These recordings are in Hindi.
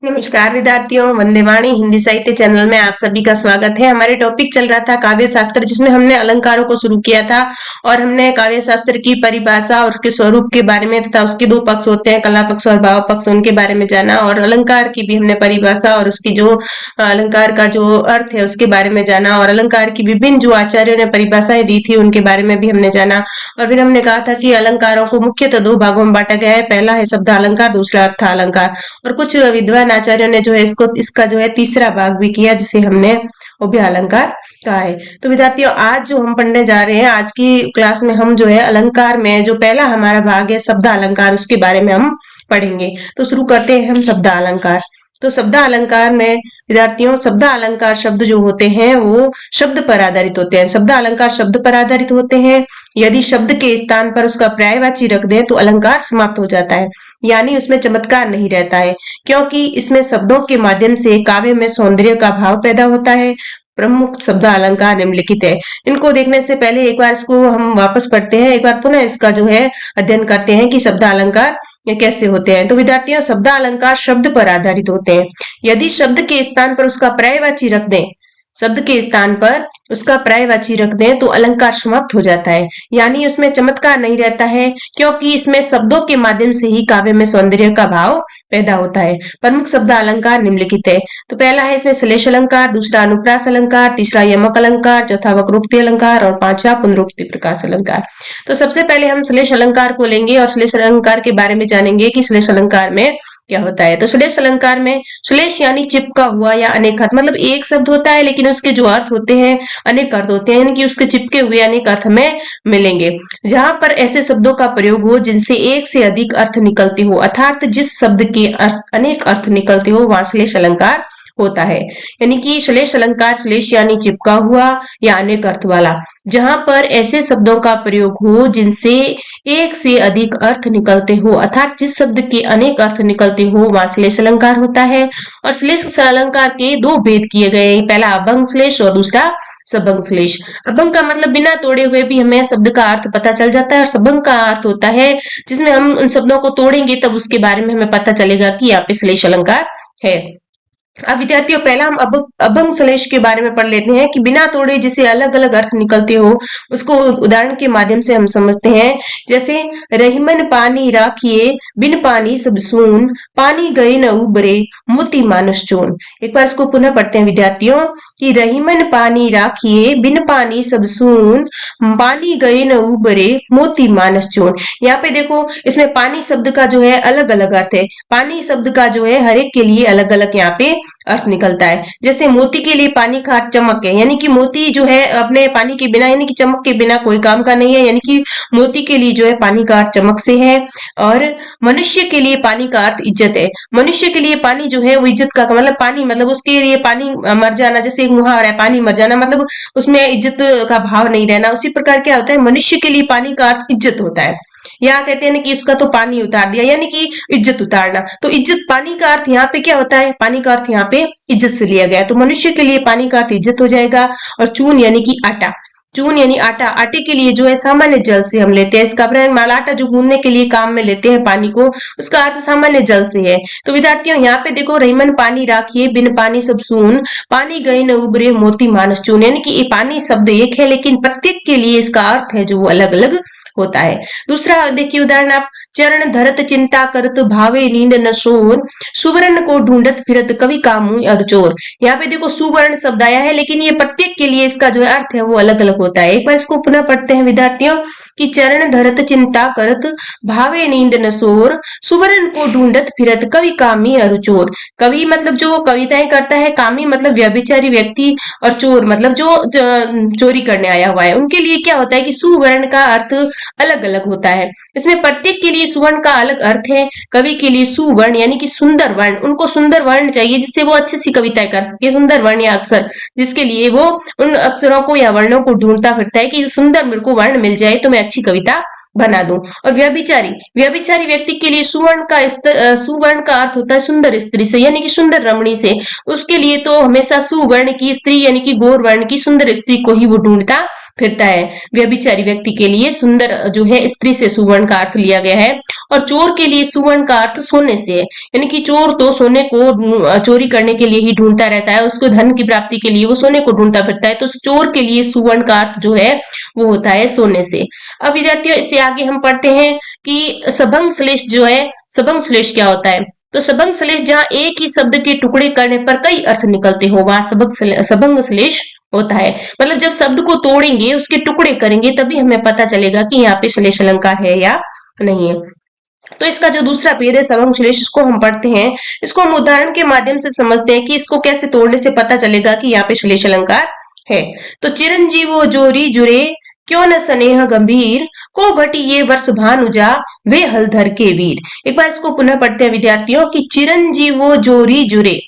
नमस्कार विद्यार्थियों, वंदे वाणी हिंदी साहित्य चैनल में आप सभी का स्वागत है। हमारे टॉपिक चल रहा था काव्य शास्त्र, जिसमें हमने अलंकारों को शुरू किया था और हमने काव्य शास्त्र की परिभाषा और उसके स्वरूप के बारे में तथा उसके दो पक्ष होते हैं, कला पक्ष और भाव पक्ष, उनके बारे में जाना और अलंकार की भी हमने परिभाषा और उसकी जो अलंकार का जो अर्थ है उसके बारे में जाना और अलंकार की विभिन्न जो आचार्यों ने परिभाषाएं दी थी उनके बारे में भी हमने जाना। और फिर हमने कहा था कि अलंकारों को मुख्यतः दो भागों में बांटा गया है, पहला है शब्द अलंकार, दूसरा अर्थ अलंकार। और कुछ विद्वान आचार्यों ने जो है इसका जो है तीसरा भाग भी किया, जिसे हमने उभय अलंकार कहा है। तो विद्यार्थियों, आज जो हम पढ़ने जा रहे हैं, आज की क्लास में हम जो है अलंकार में जो पहला हमारा भाग है शब्द अलंकार, उसके बारे में हम पढ़ेंगे। तो शुरू करते हैं हम शब्द अलंकार। तो शब्द अलंकार में विद्यार्थियों, शब्द अलंकार शब्द जो होते हैं वो शब्द पर आधारित होते हैं। शब्द अलंकार शब्द पर आधारित होते हैं। यदि शब्द के स्थान पर उसका पर्यायवाची रख दें तो अलंकार समाप्त हो जाता है, यानी उसमें चमत्कार नहीं रहता है, क्योंकि इसमें शब्दों के माध्यम से काव्य में सौंदर्य का भाव पैदा होता है। प्रमुख शब्द अलंकार निम्नलिखित है। इनको देखने से पहले एक बार इसको हम वापस पढ़ते हैं, एक बार पुनः इसका जो है अध्ययन करते हैं कि शब्द अलंकार ये कैसे होते हैं। तो विद्यार्थियों, शब्द अलंकार शब्द पर आधारित होते हैं। यदि शब्द के स्थान पर उसका पर्यायवाची रख दें, शब्द के स्थान पर उसका पर्यायवाची रख दें तो अलंकार समाप्त हो जाता है, यानी उसमें चमत्कार नहीं रहता है, क्योंकि इसमें शब्दों के माध्यम से ही काव्य में सौंदर्य का भाव पैदा होता है। प्रमुख शब्द अलंकार निम्नलिखित है। तो पहला है इसमें श्लेष अलंकार, दूसरा अनुप्रास अलंकार, तीसरा यमक अलंकार, चौथा वक्रोक्ति अलंकार और पांचवा पुनरुक्ति प्रकाश अलंकार। तो सबसे पहले हम श्लेष अलंकार को लेंगे और श्लेष अलंकार के बारे में जानेंगे कि श्लेष अलंकार में क्या होता है। तो श्लेष अलंकार में श्लेष यानी चिपका हुआ या अनेक अर्थ, मतलब एक शब्द होता है लेकिन उसके जो अर्थ होते हैं अनेक अर्थ होते हैं, यानी कि उसके चिपके हुए अनेक अर्थ हमें मिलेंगे। जहां पर ऐसे शब्दों का प्रयोग हो जिनसे एक से अधिक अर्थ निकलते हो, अर्थात जिस शब्द के अनेक अर्थ निकलते हो, वहां श्लेष अलंकार होता है। यानी कि श्लेष अलंकार, श्लेष यानी चिपका हुआ या अनेक अर्थ वाला, जहां पर ऐसे शब्दों का प्रयोग हो जिनसे एक से अधिक अर्थ निकलते हो, अर्थात जिस शब्द के अनेक अर्थ निकलते हो, वहां श्लेष अलंकार होता है। और श्लेष अलंकार के दो भेद किए गए हैं, पहला अभंग श्लेष और दूसरा सबंग श्लेष। अभंग का मतलब बिना तोड़े हुए भी हमें शब्द का अर्थ पता चल जाता है, और सबंग का अर्थ होता है जिसमें हम उन शब्दों को तोड़ेंगे तब उसके बारे में हमें पता चलेगा कि यहाँ पे श्लेष अलंकार है। अब विद्यार्थियों, पहला हम अभंग श्लेष के बारे में पढ़ लेते हैं कि बिना तोड़े जिसे अलग अलग अर्थ निकलते हो, उसको उदाहरण के माध्यम से हम समझते हैं। जैसे रहीमन पानी राखिए, बिन पानी सब सून, पानी गए न उबरे, मोती मानस चून। एक बार इसको पुनः पढ़ते हैं विद्यार्थियों कि रहीमन पानी राखिए, बिन पानी सब सून, पानी गए न उबरे, मोती मानस चून। यहाँ पे देखो, इसमें पानी शब्द का जो है अलग अलग अर्थ है। पानी शब्द का जो है हर एक के लिए अलग अलग यहाँ पे अर्थ निकलता है। जैसे मोती के लिए पानी का अर्थ चमक है, यानी कि मोती जो है अपने पानी के बिना, यानी कि चमक के बिना कोई काम का नहीं है, यानी कि मोती के लिए जो है पानी का अर्थ चमक से है। और मनुष्य के लिए पानी का अर्थ इज्जत है। मनुष्य के लिए पानी जो है वो इज्जत का मतलब पानी, मतलब उसके लिए पानी मर जाना, जैसे एक मुहावरा है पानी मर जाना, मतलब उसमें इज्जत का भाव नहीं रहना। उसी प्रकार क्या होता है, मनुष्य के लिए पानी का अर्थ इज्जत होता है। यहाँ कहते हैं ना कि इसका तो पानी उतार दिया, यानी कि इज्जत उतारना। तो इज्जत, पानी का अर्थ यहाँ पे क्या होता है, पानी का अर्थ यहाँ पे इज्जत से लिया गया। तो मनुष्य के लिए पानी का अर्थ इज्जत हो जाएगा। और चून यानी कि आटा, चून यानी आटा, आटे के लिए जो है सामान्य जल से हम लेते हैं इसका प्रयोग। माल आटा जो गूंदने के लिए काम में लेते हैं पानी को, उसका अर्थ सामान्य जल से है। तो विद्यार्थियों, यहाँ पे देखो, रहीमन पानी राखिए, बिन पानी सब सून, पानी गए न उबरे, मोती मानस चून। यानी कि ये पानी शब्द एक है लेकिन प्रत्येक के लिए इसका अर्थ है जो वो अलग अलग होता है। दूसरा देखिए उदाहरण आप, चरण धरत चिंता करत, भावे नींद न सोर, सुवर्ण को ढूंढत फिरत, कवि कामू और चोर। यहाँ पे देखो सुवर्ण शब्द आया है, लेकिन ये प्रत्येक के लिए इसका जो अर्थ है वो अलग अलग होता है। एक बार इसको पुनः पढ़ते हैं विद्यार्थियों कि चरण धरत चिंता करत, भावे नींद न सोर, सुवर्ण को ढूंढत फिरत, कवि कामी और चोर। कवि मतलब जो कविताएं करता है, कामी मतलब व्यभिचारी व्यक्ति, और चोर मतलब जो चोरी करने आया हुआ है। उनके लिए क्या होता है कि सुवर्ण का अर्थ अलग अलग होता है। इसमें प्रत्येक के लिए सुवर्ण का अलग अर्थ है। कवि के लिए सुवर्ण यानी कि सुंदर वर्ण, उनको सुंदर वर्ण चाहिए जिससे वो अच्छी सी कविताएं कर सके। सुंदर वर्ण या अक्षर, जिसके लिए वो उन अक्षरों को या वर्णों को ढूंढता फिरता है कि सुंदर मेरे को वर्ण मिल जाए तो मैं अच्छी कविता बना दूं। और व्यभिचारी, व्यभिचारी व्यक्ति के लिए सुवर्ण का अर्थ होता है सुंदर स्त्री से, यानी कि सुंदर रमणी से। उसके लिए तो हमेशा सुवर्ण की स्त्री यानी कि गौर वर्ण की सुंदर स्त्री को ही वो ढूंढता फिरता है। व्यभिचारी व्यक्ति के लिए सुंदर जो है स्त्री से सुवर्ण का अर्थ लिया गया है। और चोर के लिए सुवर्ण का अर्थ सोने से है, यानी कि चोर तो सोने को चोरी करने के लिए ही ढूंढता रहता है, उसको धन की प्राप्ति के लिए वो सोने को ढूंढता फिरता है। तो चोर के लिए सुवर्ण का अर्थ जो है वो होता है सोने से। अब विद्यार्थियों इससे आगे हम पढ़ते हैं कि सबंग श्लेष जो है, सबंग श्लेष क्या होता है। तो सबंग श्लेष जहाँ एक ही शब्द के टुकड़े करने पर कई अर्थ निकलते हो वहां सबंग श्लेष होता है। मतलब जब शब्द को तोड़ेंगे, उसके टुकड़े करेंगे, तभी हमें पता चलेगा कि यहाँ पे श्लेष अलंकार है या नहीं है। तो इसका जो दूसरा पेड़ है सबंग श्लेष, इसको हम पढ़ते हैं। इसको हम उदाहरण के माध्यम से समझते हैं कि इसको कैसे तोड़ने से पता चलेगा कि यहाँ पे श्लेष अलंकार है। तो चिरंजीवो जोरी जुरे क्यों न स्नेह गंभीर को घटी ये वर्ष भानुजा वे हलधर के वीर। एक बार इसको पुनः पढ़ते हैं विद्यार्थियों कि चिरंजीवो जोरी जुरे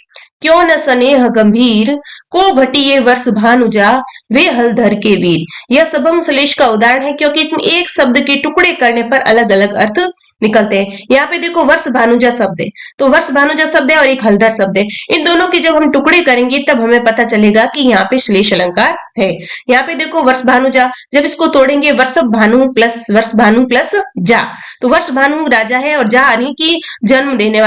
क्यों न स्नेह गंभीर को घटी ये वर्ष भानुजा वे हलधर के वीर। यह सबंग श्लेष का उदाहरण है क्योंकि इसमें एक शब्द के टुकड़े करने पर अलग अलग अर्थ निकलते हैं। यहाँ पे देखो वर्ष भानुजा शब्द है, तो वर्ष भानुजा शब्द है और एक हलधर शब्द है। इन दोनों के जब हम टुकड़े करेंगे तब हमें पता चलेगा कि यहाँ पे श्लेष अलंकार है। यहाँ पे देखो वर्ष भानुजा, जब इसको तोड़ेंगे वर्षभ भानु प्लस जा, तो वर्ष भानु राजा है और जा यानी कि जन्म देने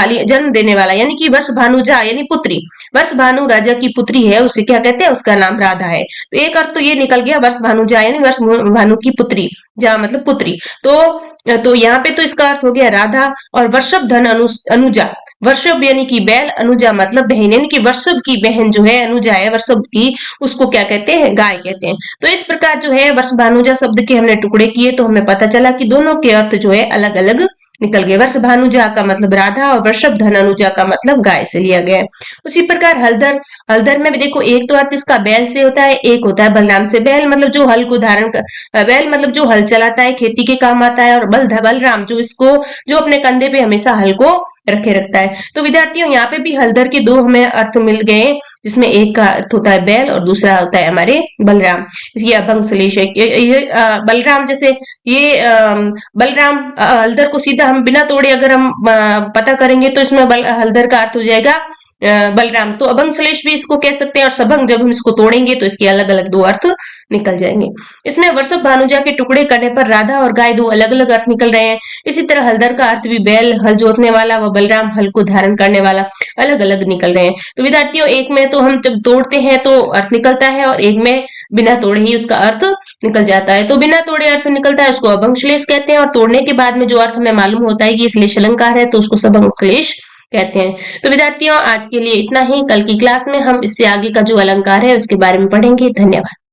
वाला, यानी कि वर्ष भानुजा यानी पुत्री। वर्ष भानु राजा की पुत्री है, उसे क्या कहते हैं, उसका नाम राधा है। तो एक अर्थ तो ये निकल गया वर्ष भानुजा यानी वर्ष भानु की पुत्री, जा मतलब पुत्री। तो यहाँ पे तो इसका अर्थ हो गया राधा। और वर्षभ धन अनुजा, वर्षभ यानी कि बैल, अनुजा मतलब बहन, यानी कि वर्षभ की बहन जो है अनुजा है वर्षभ की, उसको क्या कहते हैं, गाय कहते हैं। तो इस प्रकार जो है वर्ष भानुजा शब्द के हमने टुकड़े किए तो हमें पता चला कि दोनों के अर्थ जो है अलग अलग निकल गए। वर्ष भानुजा का मतलब राधा और वर्षभ धन अनुजा का मतलब गाय से लिया गया है। उसी प्रकार हलधर, हलधर में भी देखो एक तो अर्थ इसका बैल से होता है, एक होता है बलराम से। बैल मतलब जो हल को धारण कर, बैल मतलब जो हल चलाता है, खेती के काम आता है। और बलराम जो अपने कंधे पे हमेशा हल को रखे रखता है। तो विद्यार्थियों यहाँ पे भी हलधर के दो हमें अर्थ मिल गए, जिसमें एक का अर्थ होता है बैल और दूसरा होता है हमारे बलराम। ये अभंग श्लेष है। बलराम जैसे ये बलराम हलधर को सीधा हम बिना तोड़े अगर हम पता करेंगे तो इसमें हलधर का अर्थ हो जाएगा बलराम। तो अभंग श्लेष भी इसको कह सकते हैं। और सबंग जब हम इसको तोड़ेंगे तो इसके अलग अलग दो अर्थ निकल जाएंगे। इसमें वर्षभ भानुजा के टुकड़े करने पर राधा और गाय दो अलग अलग अर्थ निकल रहे हैं। इसी तरह हलधर का अर्थ भी बैल हल जोतने वाला व बलराम हल को धारण करने वाला अलग अलग निकल रहे हैं। तो विद्यार्थियों एक में तो हम जब तोड़ते हैं तो अर्थ निकलता है और एक में बिना तोड़े ही उसका अर्थ निकल जाता है। तो बिना तोड़े अर्थ निकलता है उसको अभंग श्लेष कहते हैं, और तोड़ने के बाद में जो अर्थ हमें मालूम होता है कि श्लेष अलंकार है तो उसको सबंग श्लेष कहते हैं। तो विद्यार्थियों आज के लिए इतना ही। कल की क्लास में हम इससे आगे का जो अलंकार है उसके बारे में पढ़ेंगे। धन्यवाद।